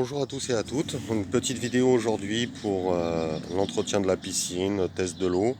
Bonjour à tous et à toutes, une petite vidéo aujourd'hui pour l'entretien de la piscine, le test de l'eau.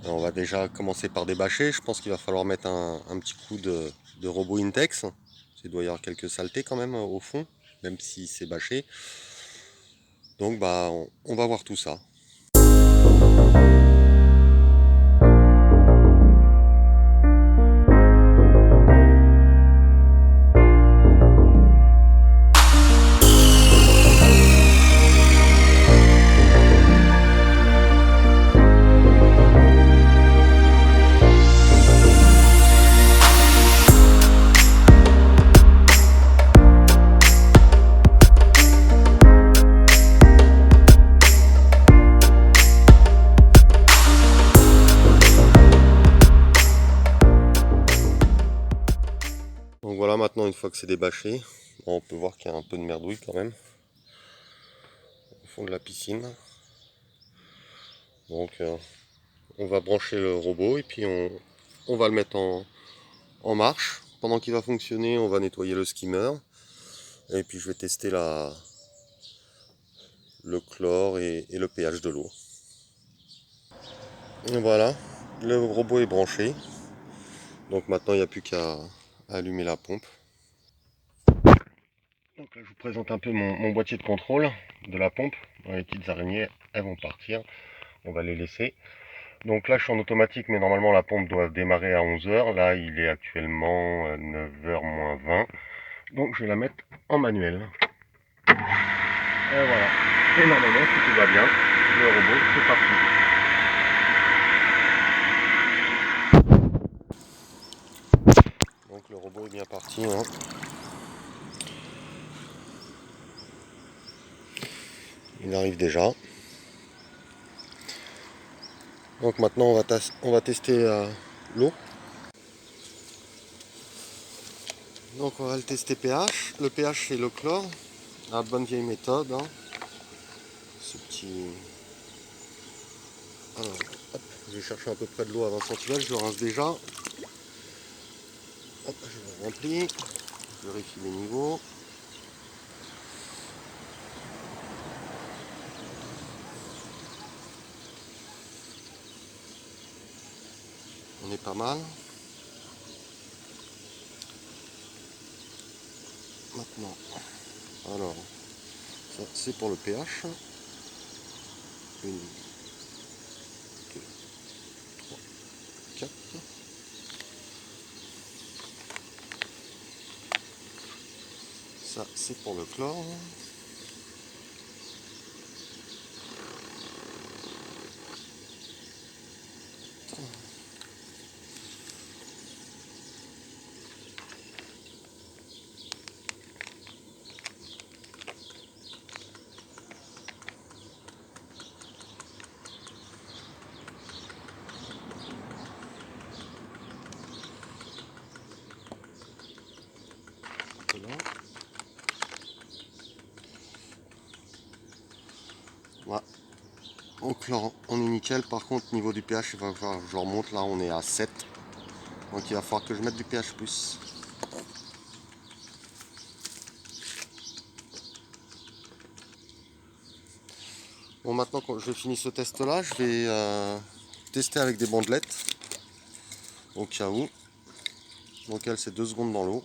On va déjà commencer par débâcher, je pense qu'il va falloir mettre un petit coup de robot Intex. Il doit y avoir quelques saletés quand même au fond, même si c'est bâché. Donc on va voir tout ça. Donc voilà, maintenant une fois que c'est débâché, on peut voir qu'il y a un peu de merdouille quand même au fond de la piscine. Donc on va brancher le robot et puis on va le mettre en marche. Pendant qu'il va fonctionner, on va nettoyer le skimmer. Et puis je vais tester le chlore et le pH de l'eau. Voilà, le robot est branché. Donc maintenant il n'y a plus qu'à allumer la pompe. Donc là je vous présente un peu mon boîtier de contrôle de la pompe. Les petites araignées, elles vont partir. On va les laisser. Donc là je suis en automatique, mais normalement la pompe doit démarrer à 11 h. Là il est actuellement 9 h moins 20. Donc je vais la mettre en manuel. Et voilà. Et normalement si tout va bien, le robot c'est parti. Donc le robot est bien parti. Hein. Il arrive déjà. Donc maintenant on va tester l'eau. Donc on va le tester pH. Le pH c'est le chlore. La bonne vieille méthode. Hein. Ce petit... Alors, hop, je vais chercher à peu près de l'eau à 20 cm. Je le rince déjà. Hop, je le remplis. Je vérifie les niveaux. On est pas mal. Maintenant, alors, ça c'est pour le pH. 1, 2, 3, 4. Ça c'est pour le chlore. Voilà. Au chlore, on est nickel. Par contre, niveau du pH, il va falloir que je remonte. Là, on est à 7. Donc, il va falloir que je mette du pH+. Bon, maintenant que je finis ce test-là, je vais tester avec des bandelettes. Au cas où. Donc, elle, c'est 2 secondes dans l'eau.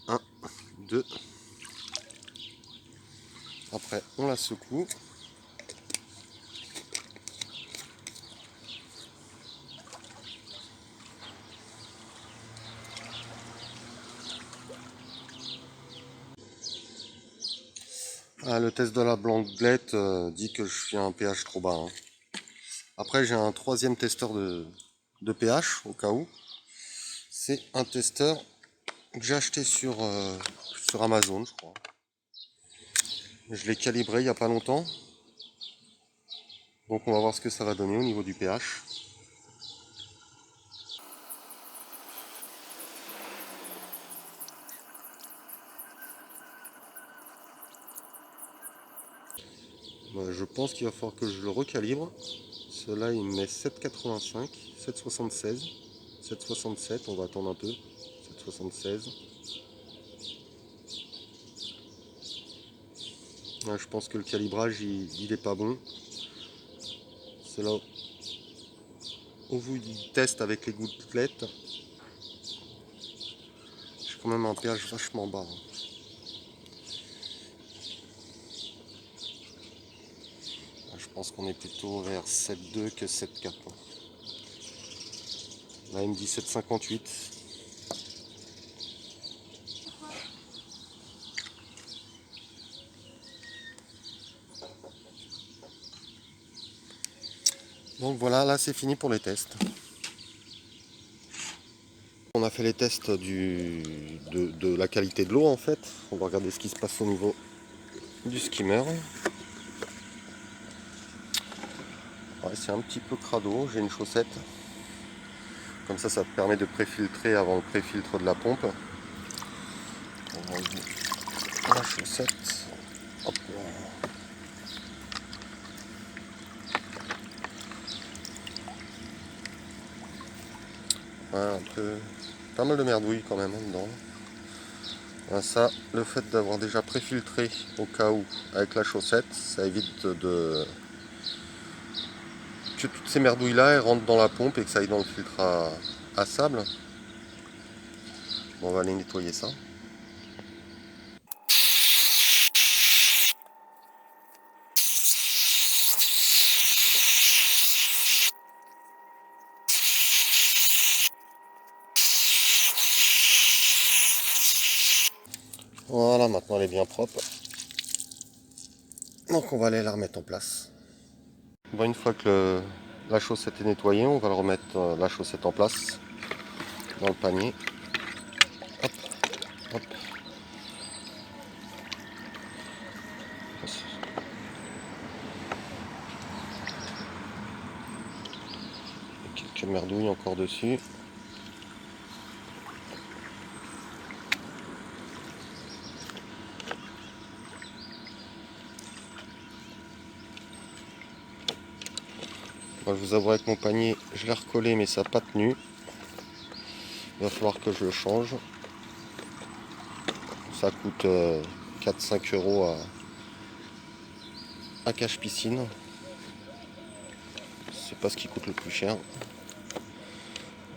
1, 2. Après, on la secoue. Ah, le test de la bandelette dit que je suis à un pH trop bas. Hein. Après, j'ai un troisième testeur de pH, au cas où. C'est un testeur que j'ai acheté sur Amazon, je crois. Je l'ai calibré il n'y a pas longtemps. Donc on va voir ce que ça va donner au niveau du pH. Je pense qu'il va falloir que je le recalibre. Cela il met 7,85, 7,76, 7,67, on va attendre un peu. 7,76. Là, je pense que le calibrage il est pas bon. C'est là où vous teste avec les gouttelettes. J'ai quand même un pH vachement bas. Je pense qu'on est plutôt vers 7,2 que 7,4. Là, il me dit 7,58. Donc voilà, là c'est fini pour les tests. On a fait les tests de la qualité de l'eau en fait. On va regarder ce qui se passe au niveau du skimmer. Ouais, c'est un petit peu crado, j'ai une chaussette. Comme ça te permet de préfiltrer avant le préfiltre de la pompe. On va enlever la chaussette. Hop là. Ouais, un peu, pas mal de merdouille quand même dedans. Ça, le fait d'avoir déjà préfiltré au cas où avec la chaussette, ça évite que toutes ces merdouilles là rentrent dans la pompe et que ça aille dans le filtre à sable. Bon, on va aller nettoyer ça. Voilà, maintenant elle est bien propre. Donc on va aller la remettre en place. Bon, une fois que la chaussette est nettoyée, on va le remettre la chaussette en place dans le panier. Hop, hop. Quelques merdouilles encore dessus. Moi, je vous avouerai que mon panier, je l'ai recollé mais ça n'a pas tenu. Il va falloir que je le change. Ça coûte 4-5 euros à Cache Piscine. C'est pas ce qui coûte le plus cher.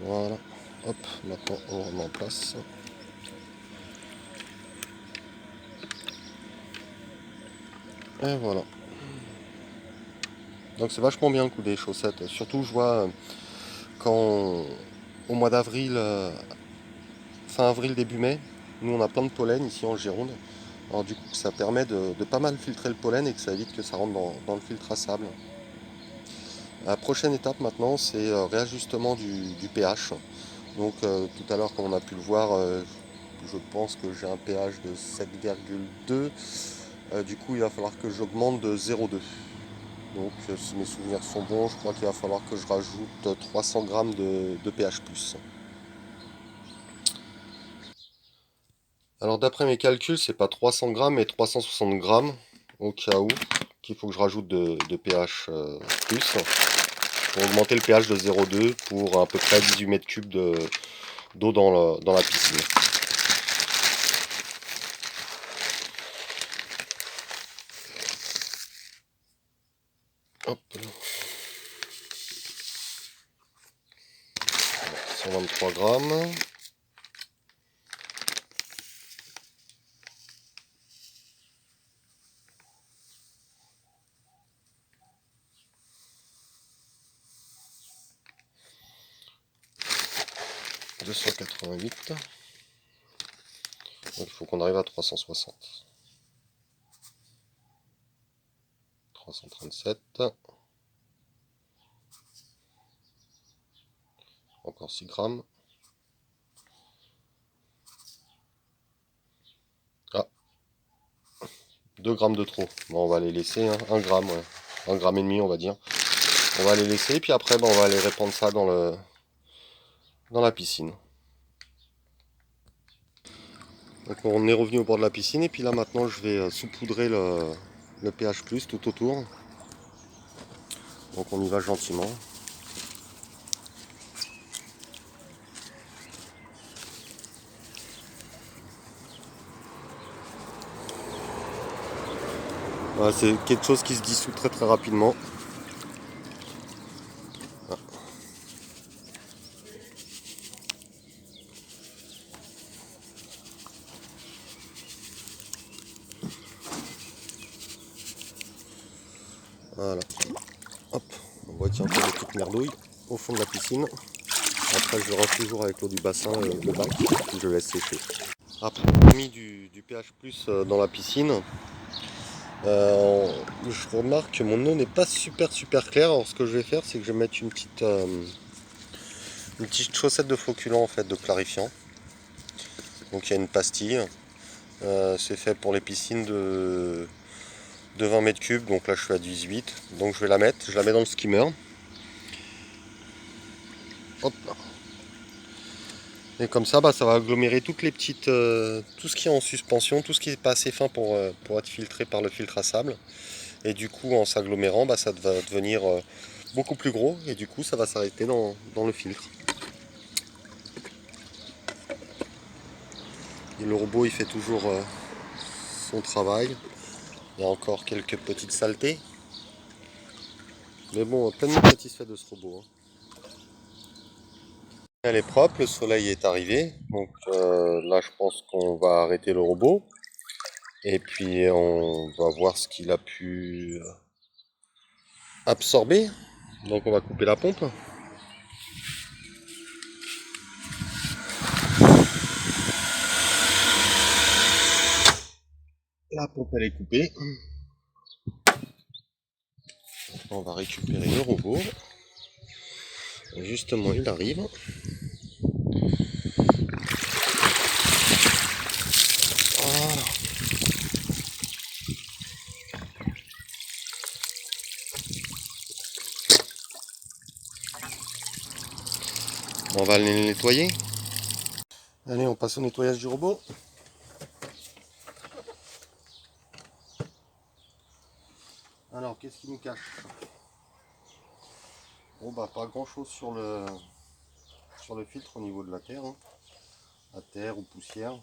Voilà. Hop, maintenant on remet en place. Et voilà. Donc c'est vachement bien le coup des chaussettes. Surtout je vois quand au mois d'avril, fin avril, début mai, nous on a plein de pollen ici en Gironde. Alors du coup ça permet de pas mal filtrer le pollen et que ça évite que ça rentre dans le filtre à sable. La prochaine étape maintenant c'est réajustement du pH. Donc tout à l'heure comme on a pu le voir, je pense que j'ai un pH de 7,2. Du coup il va falloir que j'augmente de 0,2. Donc si mes souvenirs sont bons, je crois qu'il va falloir que je rajoute 300 grammes de pH+. Alors d'après mes calculs, c'est pas 300 grammes mais 360 grammes au cas où qu'il faut que je rajoute de pH plus pour augmenter le pH de 0,2 pour à peu près 18 mètres cubes d'eau dans la piscine. Hop là. 123 grammes. « 288. Donc il faut qu'on arrive à 360. 337. Encore 6 grammes. Ah, 2 grammes de trop. Bon, on va les laisser, hein. 1 gramme, ouais. 1 gramme et demi, on va dire. On va les laisser, puis après, on va aller répandre ça dans la piscine. Donc on est revenu au bord de la piscine, et puis là maintenant je vais saupoudrer le pH+, tout autour. Donc on y va gentiment. Voilà, c'est quelque chose qui se dissout très très rapidement. Voilà. Hop, on voit qu'il y a encore des petites merdouilles au fond de la piscine. Après je range toujours avec l'eau du bassin le bac, puis je laisse sécher. Après j'ai mis du pH+ dans la piscine. Je remarque que mon eau n'est pas super claire. Alors ce que je vais faire, c'est que je vais mettre une petite chaussette de floculant en fait, de clarifiant. Donc il y a une pastille. C'est fait pour les piscines de 20 mètres cubes. Donc là je suis à 18. Donc je vais la mettre. Je la mets dans le skimmer. Hop. Et comme ça, ça va agglomérer toutes les petites, tout ce qui est en suspension, tout ce qui n'est pas assez fin pour être filtré par le filtre à sable. Et du coup, en s'agglomérant, ça va devenir beaucoup plus gros. Et du coup, ça va s'arrêter dans le filtre. Et le robot, il fait toujours son travail. Il y a encore quelques petites saletés. Mais bon, pleinement satisfait de ce robot. Elle est propre, le soleil est arrivé. Donc là, je pense qu'on va arrêter le robot. Et puis, on va voir ce qu'il a pu absorber. Donc, on va couper la pompe. La pompe, elle est coupée. On va récupérer le robot. Justement, il arrive. Voilà. On va le nettoyer. Allez, on passe au nettoyage du robot. Alors, qu'est-ce qui nous cache? Bon, pas grand chose sur le filtre au niveau de la terre. La terre ou poussière.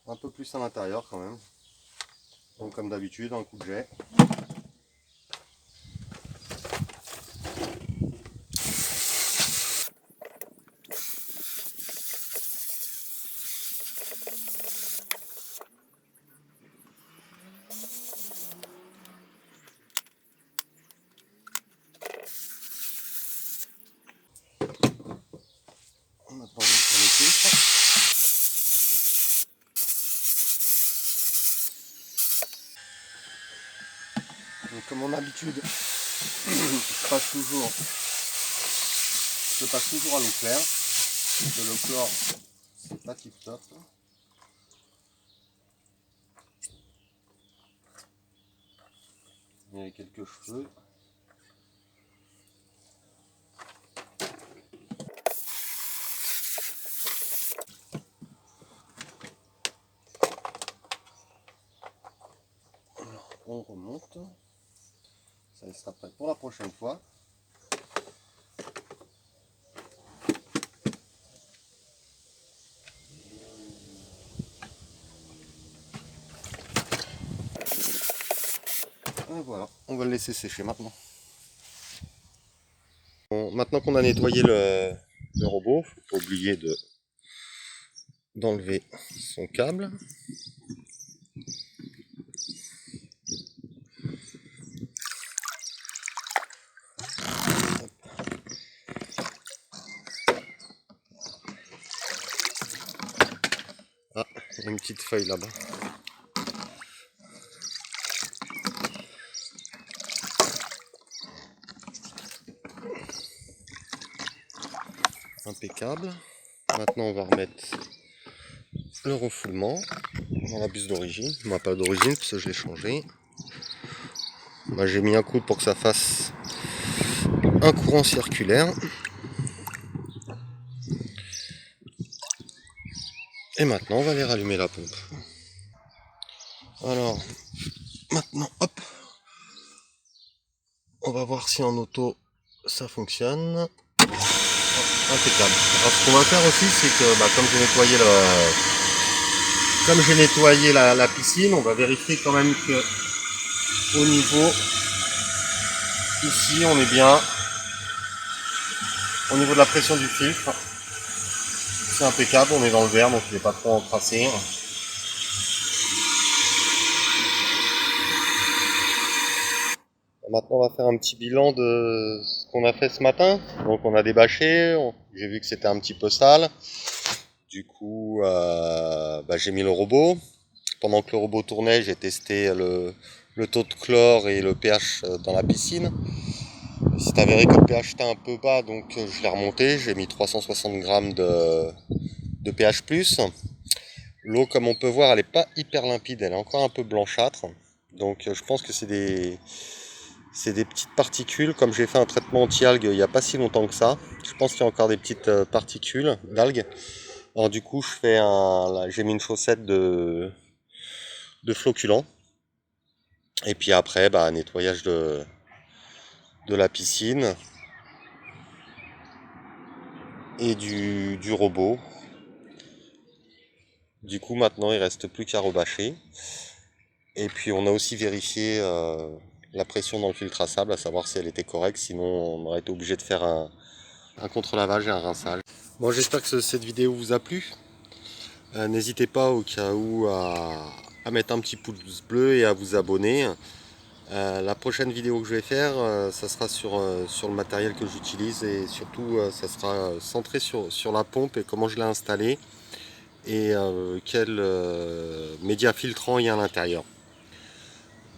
Un peu plus à l'intérieur quand même. Donc, comme d'habitude, un coup de jet. Maintenant, on sur les filtres. Donc, comme mon habitude, je passe toujours à l'eau claire. Parce que l'eau chlore, c'est pas tip top. Il y a quelques cheveux. Alors, on remonte. Ça sera prêt pour la prochaine fois. Et voilà, on va le laisser sécher maintenant. Bon, maintenant qu'on a nettoyé le robot, faut pas oublier d'enlever son câble. Ah, il y a une petite feuille là-bas. Impeccable. Maintenant on va remettre le refoulement dans la buse d'origine. Moi pas d'origine parce que je l'ai changé. Moi j'ai mis un coup pour que ça fasse un courant circulaire. Et maintenant on va aller rallumer la pompe. Alors maintenant hop, on va voir si en auto ça fonctionne. Hop, Impeccable. Alors ce qu'on va faire aussi, c'est que comme j'ai nettoyé la piscine, on va vérifier quand même que au niveau ici on est bien au niveau de la pression du filtre. C'est impeccable, on est dans le verre donc il n'est pas trop encrassé. Maintenant on va faire un petit bilan de ce qu'on a fait ce matin. Donc on a débâché, j'ai vu que c'était un petit peu sale. Du coup j'ai mis le robot. Pendant que le robot tournait, j'ai testé le taux de chlore et le pH dans la piscine. Il s'est avéré que le pH était un peu bas, donc je l'ai remonté. J'ai mis 360 grammes de pH+. L'eau, comme on peut voir, elle n'est pas hyper limpide, elle est encore un peu blanchâtre. Donc je pense que c'est des petites particules. Comme j'ai fait un traitement anti-algues il n'y a pas si longtemps que ça, je pense qu'il y a encore des petites particules d'algues. Alors du coup, j'ai mis une chaussette de floculant. Et puis après, nettoyage de la piscine et du robot. Du coup, maintenant, il reste plus qu'à rebâcher. Et puis, on a aussi vérifié la pression dans le filtre à sable, à savoir si elle était correcte. Sinon, on aurait été obligé de faire un contre-lavage et un rinçage. Bon, j'espère que cette vidéo vous a plu. N'hésitez pas au cas où à mettre un petit pouce bleu et à vous abonner. La prochaine vidéo que je vais faire, ça sera sur le matériel que j'utilise et surtout ça sera centré sur la pompe et comment je l'ai installée et quel média filtrant il y a à l'intérieur.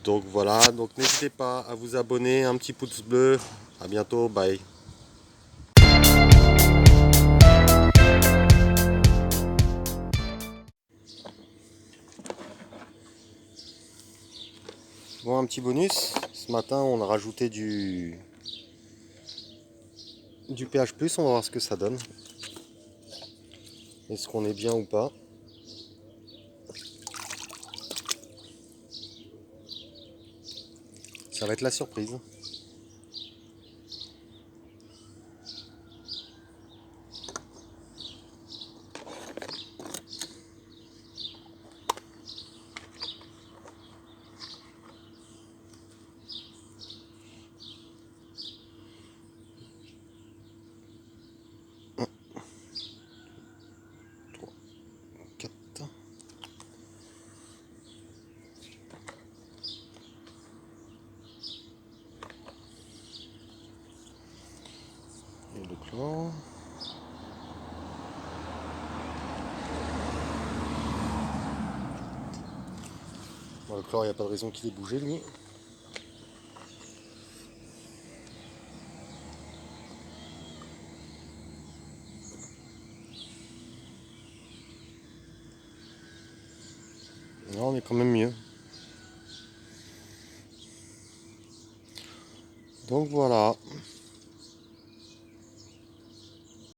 Donc voilà, donc n'hésitez pas à vous abonner, un petit pouce bleu, à bientôt, bye. Bon, un petit bonus, ce matin on a rajouté du pH+, on va voir ce que ça donne. Est-ce qu'on est bien ou pas? Ça va être la surprise. Et le chlore. Bon, le chlore, il n'y a pas de raison qu'il ait bougé lui. Là, on est quand même mieux. Donc voilà.